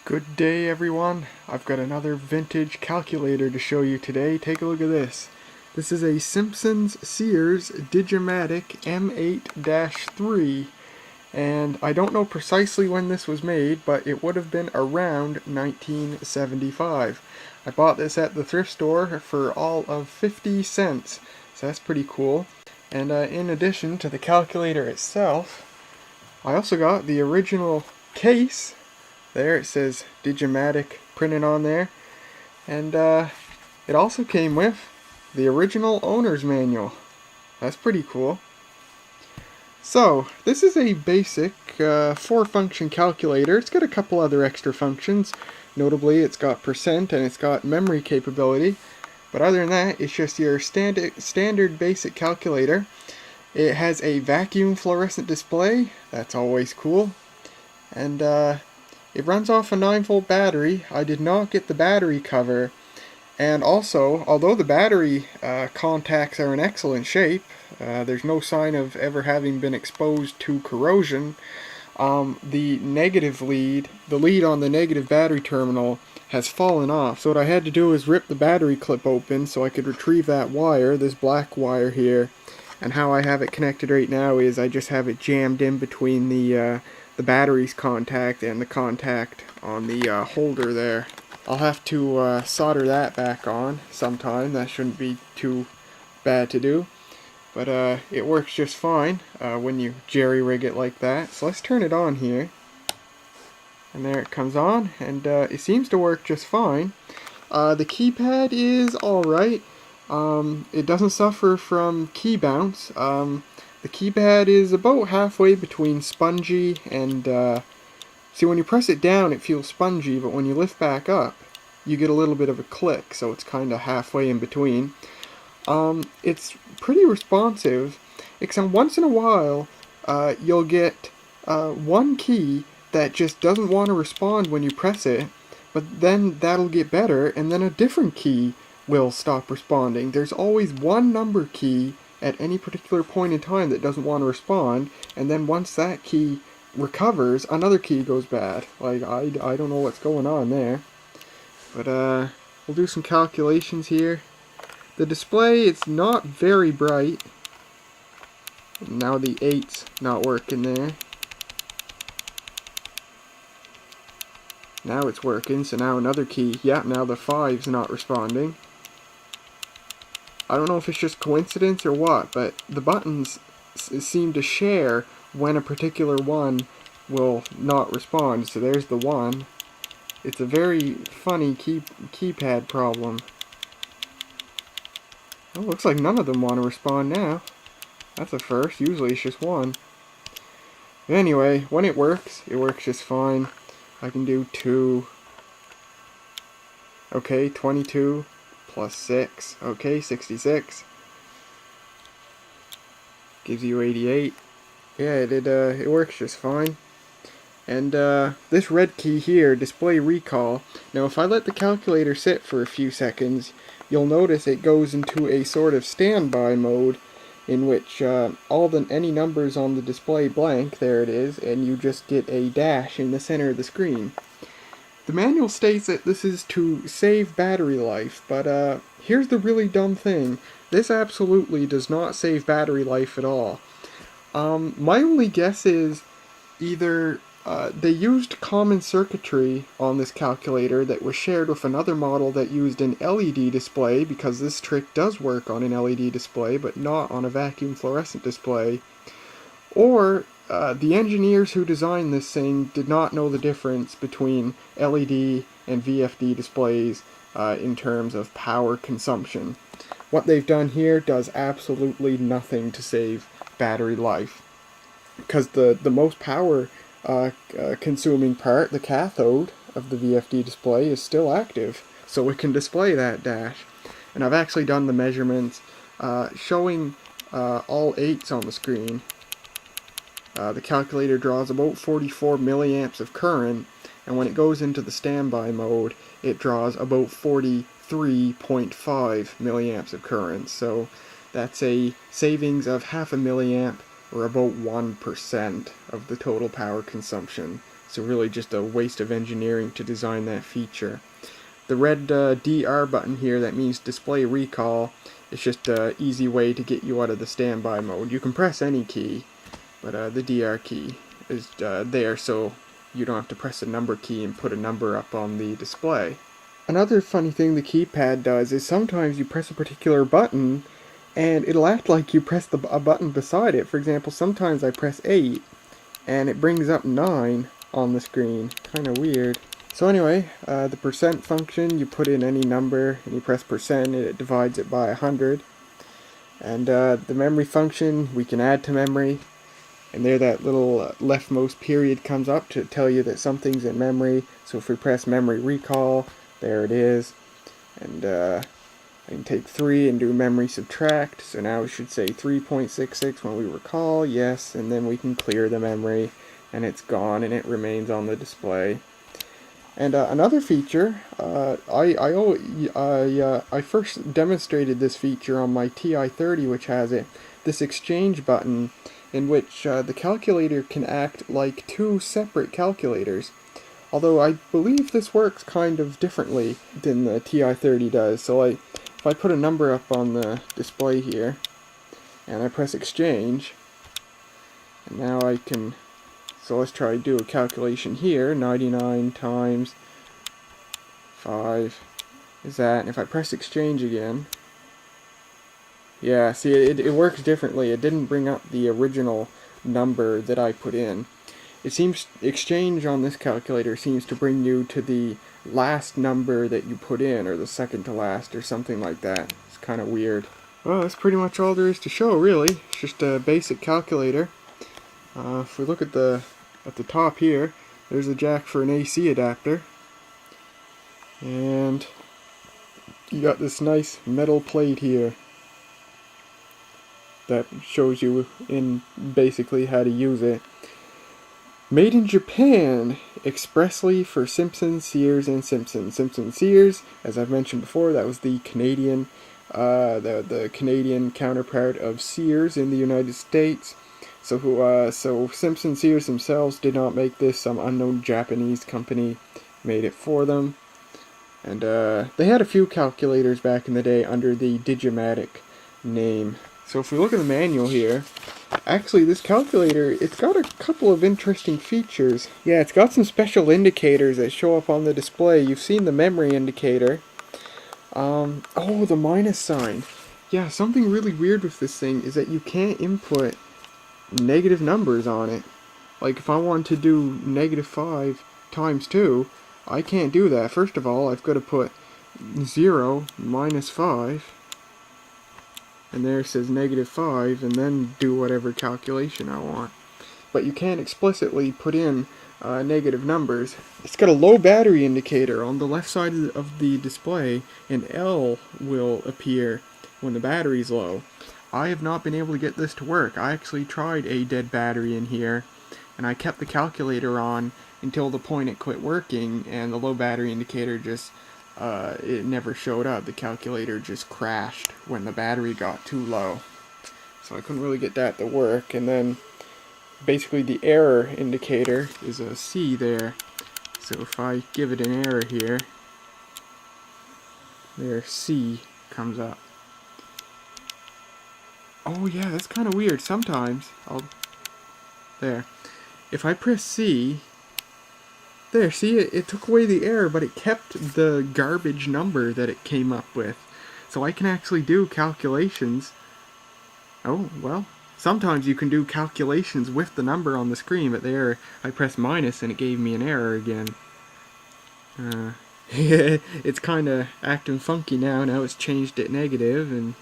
Good day everyone. I've got another vintage calculator to show you today. Take a look at this. This is a Simpsons-Sears Digi-Matic M8-3 and I don't know precisely when this was made, but it would have been around 1975. I bought this at the thrift store for all of 50 cents, so that's pretty cool. And in addition to the calculator itself, I also got the original case. There it says Digi-Matic printed on there, and it also came with the original owner's manual. That's pretty cool. So this is a basic 4-function calculator. It's got a couple other extra functions. Notably, it's got percent and it's got memory capability, but other than that, it's just your standard basic calculator. It has a vacuum fluorescent display. That's always cool. And it runs off a 9-volt battery. I did not get the battery cover. And also, although the battery contacts are in excellent shape, there's no sign of ever having been exposed to corrosion, the lead on the negative battery terminal has fallen off. So what I had to do is rip the battery clip open so I could retrieve that wire, this black wire here. And how I have it connected right now is I just have it jammed in between the battery's contact and the contact on the holder there. I'll have to solder that back on sometime. That shouldn't be too bad to do. But it works just fine when you jerry-rig it like that. So let's turn it on here. And there it comes on, and it seems to work just fine. The keypad is alright. It doesn't suffer from key bounce. The keypad is about halfway between spongy and, see, when you press it down it feels spongy, but when you lift back up you get a little bit of a click, so it's kind of halfway in between. It's pretty responsive, except once in a while you'll get one key that just doesn't want to respond when you press it, but then that'll get better, and then a different key will stop responding. There's always one number key at any particular point in time that doesn't want to respond, and then once that key recovers, another key goes bad. Like, I don't know what's going on there. But we'll do some calculations here. The display, it's not very bright. Now the 8's not working there. Now it's working, so now another key. Yeah, now the 5's not responding. I don't know if it's just coincidence or what, but the buttons seem to share when a particular one will not respond. So there's the 1. It's a very funny keypad problem. Oh, looks like none of them want to respond now. That's a first. Usually it's just one. Anyway, when it works just fine. I can do 2. Okay, 22. Plus 6, okay, 66. Gives you 88. Yeah, it works just fine. And this red key here, display recall. Now if I let the calculator sit for a few seconds, you'll notice it goes into a sort of standby mode in which any numbers on the display blank, there it is, and you just get a dash in the center of the screen. The manual states that this is to save battery life, but here's the really dumb thing. This absolutely does not save battery life at all. My only guess is either they used common circuitry on this calculator that was shared with another model that used an LED display, because this trick does work on an LED display, but not on a vacuum fluorescent display, or the engineers who designed this thing did not know the difference between LED and VFD displays in terms of power consumption. What they've done here does absolutely nothing to save battery life, because the most power consuming part, the cathode of the VFD display, is still active, so it can display that dash. And I've actually done the measurements showing all 8's on the screen. The calculator draws about 44 milliamps of current, and when it goes into the standby mode, it draws about 43.5 milliamps of current. So that's a savings of half a milliamp, or about 1% of the total power consumption. So really just a waste of engineering to design that feature. The red DR button here, that means display recall. It's just an easy way to get you out of the standby mode. You can press any key, but the DR key is there so you don't have to press a number key and put a number up on the display. Another funny thing the keypad does is sometimes you press a particular button and it'll act like you pressed a button beside it. For example, sometimes I press 8 and it brings up 9 on the screen. Kind of weird. So anyway, the percent function, you put in any number and you press percent and it divides it by 100. And the memory function, we can add to memory. And there that little leftmost period comes up to tell you that something's in memory. So if we press memory recall, there it is. And I can take 3 and do memory subtract. So now we should say 3.66 when we recall, yes. And then we can clear the memory and it's gone and it remains on the display. And another feature, I first demonstrated this feature on my TI-30, which has this exchange button in which the calculator can act like 2 separate calculators. Although I believe this works kind of differently than the TI-30 does. So if I put a number up on the display here, and I press exchange, and now I can... So let's try to do a calculation here. 99 times 5 is that. And if I press exchange again, yeah, see, it works differently. It didn't bring up the original number that I put in. It seems exchange on this calculator seems to bring you to the last number that you put in, or the second to last, or something like that. It's kind of weird. Well, that's pretty much all there is to show, really. It's just a basic calculator. If we look at the top here, there's a jack for an AC adapter, and you got this nice metal plate here that shows you in basically how to use it. Made in Japan, expressly for Simpsons, Sears, and Simpsons. Simpsons-Sears, as I've mentioned before, that was the Canadian, the Canadian counterpart of Sears in the United States. So Simpsons-Sears themselves did not make this. Some unknown Japanese company made it for them. And they had a few calculators back in the day under the Digi-Matic name. So if we look at the manual here, actually this calculator, it's got a couple of interesting features. Yeah, it's got some special indicators that show up on the display. You've seen the memory indicator. Oh, the minus sign. Yeah, something really weird with this thing is that you can't input negative numbers on it. Like if I want to do -5 times 2, I can't do that. First of all, I've got to put 0 minus 5, and there it says -5, and then do whatever calculation I want. But you can't explicitly put in negative numbers. It's got a low battery indicator on the left side of the display, and L will appear when the battery's low. I have not been able to get this to work. I actually tried a dead battery in here, and I kept the calculator on until the point it quit working, and the low battery indicator just, it never showed up. The calculator just crashed when the battery got too low. So I couldn't really get that to work, and then basically the error indicator is a C there. So if I give it an error here, there C comes up. Oh yeah, that's kind of weird. Sometimes there. If I press C, there, see, it took away the error, but it kept the garbage number that it came up with. So I can actually do calculations. Oh, well, sometimes you can do calculations with the number on the screen, but there I pressed minus and it gave me an error again. It's kind of acting funky now. Now it's changed it negative, and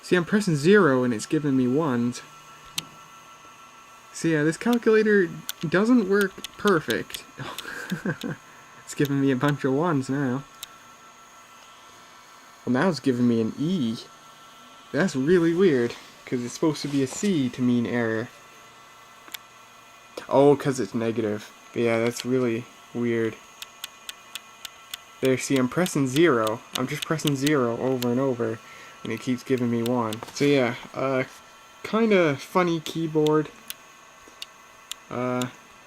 see, I'm pressing 0 and it's giving me 1s. So yeah, this calculator doesn't work perfect. It's giving me a bunch of 1s now. Well, now it's giving me an E. That's really weird, because it's supposed to be a C to mean error. Oh, because it's negative. But yeah, that's really weird. There, see, I'm pressing 0. I'm just pressing 0 over and over. and it keeps giving me 1. So yeah, kind of funny keyboard.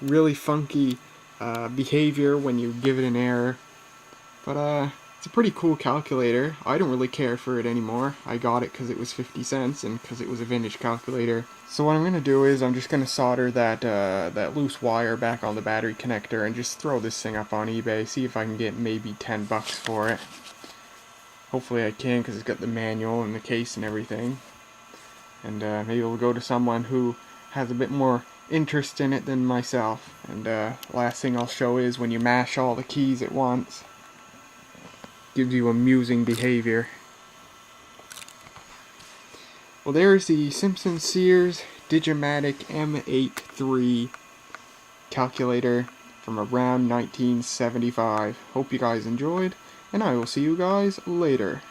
Really funky behavior when you give it an error. But it's a pretty cool calculator. I don't really care for it anymore. I got it because it was 50 cents and because it was a vintage calculator. So what I'm going to do is I'm just going to solder that loose wire back on the battery connector and just throw this thing up on eBay. See if I can get maybe 10 bucks for it. Hopefully I can, because it's got the manual and the case and everything. And maybe it'll go to someone who has a bit more interest in it than myself. And last thing I'll show is when you mash all the keys at once. Gives you amusing behavior. Well, there's the Simpsons-Sears Digi-Matic M8-3 calculator from around 1975. Hope you guys enjoyed, and I will see you guys later.